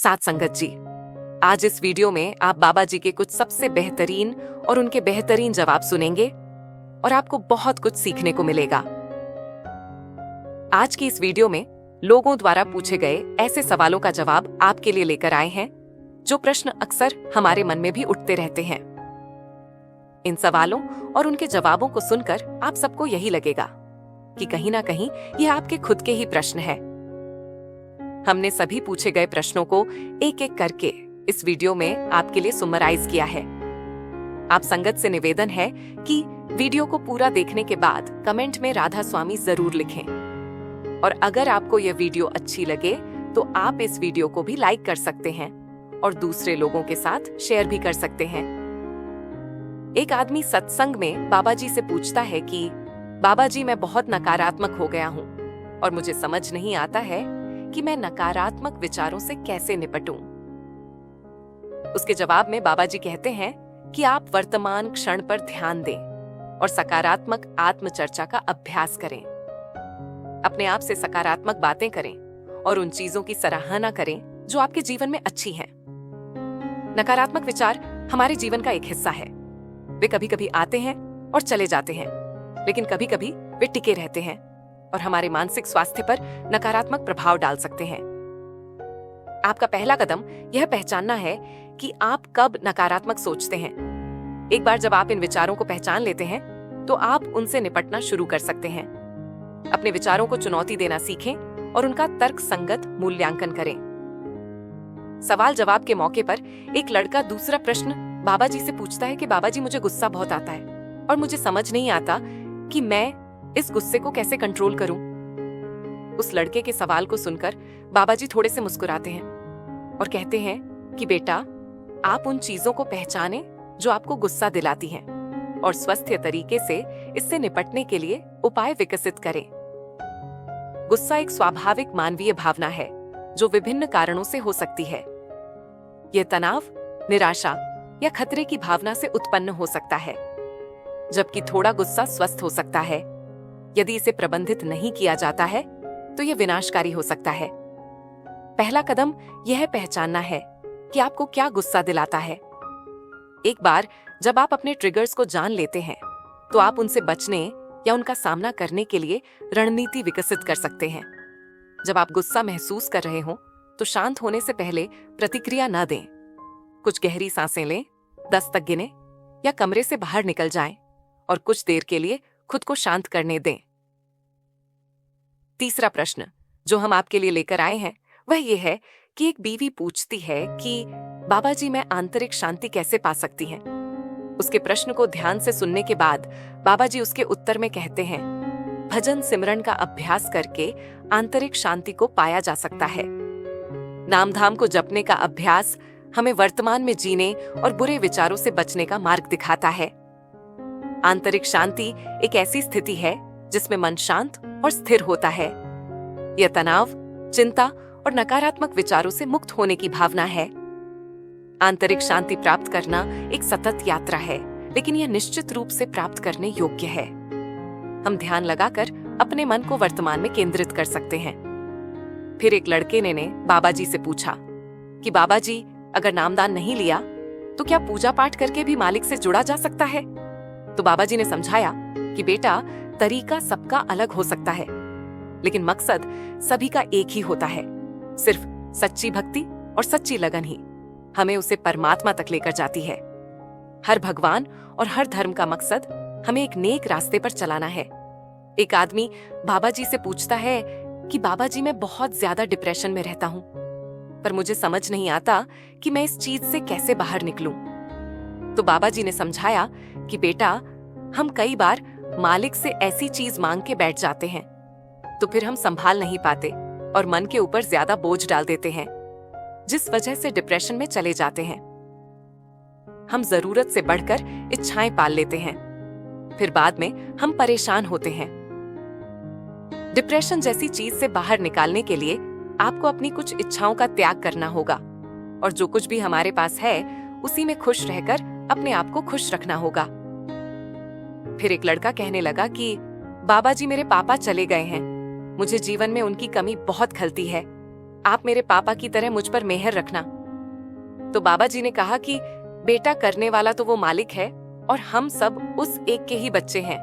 साथ संगत जी, आज इस वीडियो में आप बाबा जी के कुछ सबसे बेहतरीन और उनके बेहतरीन जवाब सुनेंगे और आपको बहुत कुछ सीखने को मिलेगा। आज की इस वीडियो में लोगों द्वारा पूछे गए ऐसे सवालों का जवाब आपके लिए लेकर आए हैं जो प्रश्न अक्सर हमारे मन में भी उठते रहते हैं। इन सवालों और उनके जवाबों को सुनकर आप सबको यही लगेगा कि कहीं ना कहीं ये आपके खुद के ही प्रश्न हैं। हमने सभी पूछे गए प्रश्नों को एक एक करके इस वीडियो में आपके लिए समराइज किया है। आप संगत से निवेदन है कि वीडियो को पूरा देखने के बाद कमेंट में राधा स्वामी जरूर लिखें और अगर आपको यह वीडियो अच्छी लगे तो आप इस वीडियो को भी लाइक कर सकते हैं और दूसरे लोगों के साथ शेयर भी कर सकते हैं। एक आदमी सत्संग में बाबा जी से पूछता है कि बाबा जी, मैं बहुत नकारात्मक हो गया हूं और मुझे समझ नहीं आता है कि मैं नकारात्मक विचारों से कैसे निपटूं। उसके जवाब में बाबा जी कहते हैं कि आप वर्तमान क्षण पर ध्यान दें और सकारात्मक आत्मचर्चा का अभ्यास करें। अपने आप से सकारात्मक बातें करें और उन चीजों की सराहना करें जो आपके जीवन में अच्छी हैं। नकारात्मक विचार हमारे जीवन का एक हिस्सा है। वे कभी कभी आते हैं और चले जाते हैं, लेकिन कभी कभी वे टिके रहते हैं और हमारे मानसिक स्वास्थ्य पर नकारात्मक प्रभाव डाल सकते हैं। आपका पहला कदम यह पहचानना है कि आप कब नकारात्मक सोचते हैं। एक बार जब आप इन विचारों को पहचान लेते हैं तो आप उनसे निपटना शुरू कर सकते हैं। अपने विचारों को चुनौती देना सीखें और उनका तर्क संगत मूल्यांकन करें। सवाल जवाब के मौके पर एक लड़का दूसरा प्रश्न बाबा जी से पूछता है कि बाबा जी, मुझे गुस्सा बहुत आता है और मुझे समझ नहीं आता कि मैं इस गुस्से को कैसे कंट्रोल करूं। उस लड़के के सवाल को सुनकर बाबा जी थोड़े से मुस्कुराते हैं और कहते हैं कि बेटा, आप उन चीजों को पहचानें जो आपको गुस्सा दिलाती हैं और स्वस्थ तरीके से इससे निपटने के लिए उपाय विकसित करें। गुस्सा एक स्वाभाविक मानवीय भावना है जो विभिन्न कारणों से हो सकती है। यह तनाव, निराशा या खतरे की भावना से उत्पन्न हो सकता है, जबकि थोड़ा गुस्सा स्वस्थ हो सकता है। यदि इसे प्रबंधित नहीं किया जाता है तो यह विनाशकारी हो सकता है। पहला कदम यह पहचानना है कि आपको क्या गुस्सा दिलाता है। एक बार जब आप अपने ट्रिगर्स को जान लेते हैं तो आप उनसे बचने या उनका सामना करने के लिए रणनीति विकसित कर सकते हैं। जब आप गुस्सा महसूस कर रहे हो तो शांत होने से पहले प्रतिक्रिया न दें। कुछ गहरी सांसें लें, 10 तक गिने या कमरे से बाहर निकल जाएं और कुछ देर के लिए खुद को शांत करने दें। तीसरा प्रश्न जो हम आपके लिए लेकर आए हैं वह यह है कि एक बीवी पूछती है कि बाबा जी, मैं आंतरिक शांति कैसे पा सकती हैं? उसके प्रश्न को ध्यान से सुनने के बाद बाबा जी उसके उत्तर में कहते हैं, भजन सिमरन का अभ्यास करके आंतरिक शांति को पाया जा सकता है। नामधाम को जपने का अभ्यास हमें वर्तमान में जीने और बुरे विचारों से बचने का मार्ग दिखाता है। आंतरिक शांति एक ऐसी स्थिति है जिसमें मन शांत और स्थिर होता है। यह तनाव, चिंता और नकारात्मक विचारों से मुक्त होने की भावना है। आंतरिक शांति प्राप्त करना एक सतत यात्रा है, लेकिन यह निश्चित रूप से प्राप्त करने योग्य है। हम ध्यान लगाकर अपने मन को वर्तमान में केंद्रित कर सकते हैं। फिर एक लड़के ने बाबा जी से पूछा कि बाबा जी, अगर नामदान नहीं लिया तो क्या पूजा पाठ करके भी मालिक से जुड़ा जा सकता है? तो बाबा जी ने समझाया कि बेटा, तरीका सबका अलग हो सकता है, लेकिन मकसद सभी का एक ही होता है। सिर्फ सच्ची भक्ति और सच्ची लगन ही हमें उसे परमात्मा तक लेकर जाती है। हर भगवान और हर धर्म का मकसद हमें एक नेक रास्ते पर चलाना है। एक आदमी बाबा जी से पूछता है कि बाबा जी, मैं बहुत ज्यादा डिप्रेशन में रहता हूं, पर मुझे समझ नहीं आता कि मैं इस चीज से कैसे बाहर निकलूं। तो बाबा जी ने समझाया कि बेटा, हम कई बार मालिक से ऐसी चीज मांग के बैठ जाते हैं तो फिर हम संभाल नहीं पाते और मन के ऊपर ज्यादा बोझ डाल देते हैं, जिस वजह से डिप्रेशन में चले जाते हैं। हम जरूरत से बढ़कर इच्छाएं पाल लेते हैं, फिर बाद में हम परेशान होते हैं। डिप्रेशन जैसी चीज से बाहर निकालने के लिए आपको अपनी कुछ इच्छाओं का त्याग करना होगा और जो कुछ भी हमारे पास है उसी में खुश रहकर अपने आप को खुश रखना होगा। फिर एक लड़का कहने लगा कि बाबा जी, मेरे पापा चले गए हैं, मुझे जीवन में उनकी कमी बहुत खलती है। आप मेरे पापा की तरह मुझ पर मेहर रखना। तो बाबा जी ने कहा कि बेटा, करने वाला तो वो मालिक है और हम सब उस एक के ही बच्चे हैं।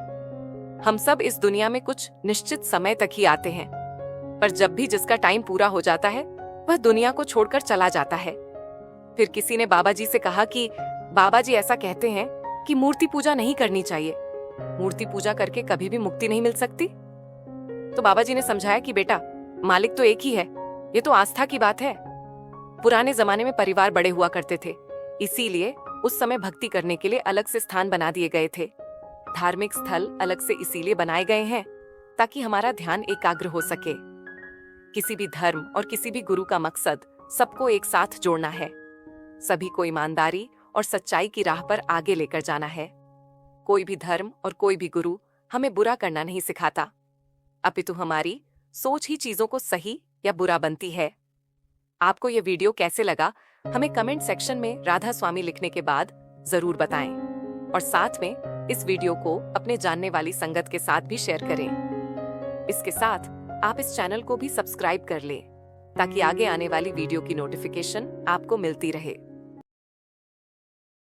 हम सब इस दुनिया में कुछ निश्चित समय तक ही आते हैं, पर जब भी जिसका टाइम पूरा हो जाता है वह दुनिया को छोड़कर चला जाता है। फिर किसी ने बाबा जी से कहा कि बाबा जी ऐसा कहते हैं कि मूर्ति पूजा नहीं करनी चाहिए, मूर्ति पूजा करके कभी भी मुक्ति नहीं मिल सकती। तो बाबा जी ने समझाया कि बेटा, मालिक तो एक ही है, ये तो आस्था की बात है। पुराने जमाने में परिवार बड़े हुआ करते थे, इसीलिए उस समय भक्ति करने के लिए अलग से स्थान बना दिए गए थे। धार्मिक स्थल अलग से इसीलिए बनाए गए हैं ताकि हमारा ध्यान एकाग्र हो सके। किसी भी धर्म और किसी भी गुरु का मकसद सबको एक साथ जोड़ना है, सभी को ईमानदारी और सच्चाई की राह पर आगे लेकर जाना है। कोई भी धर्म और कोई भी गुरु हमें बुरा करना नहीं सिखाता, अपितु हमारी सोच ही चीजों को सही या बुरा बनती है। आपको यह वीडियो कैसे लगा हमें कमेंट सेक्शन में राधा स्वामी लिखने के बाद जरूर बताएं और साथ में इस वीडियो को अपने जानने वाली संगत के साथ भी शेयर करें। इसके साथ आप इस चैनल को भी सब्सक्राइब कर लें ताकि आगे आने वाली वीडियो की नोटिफिकेशन आपको मिलती रहे।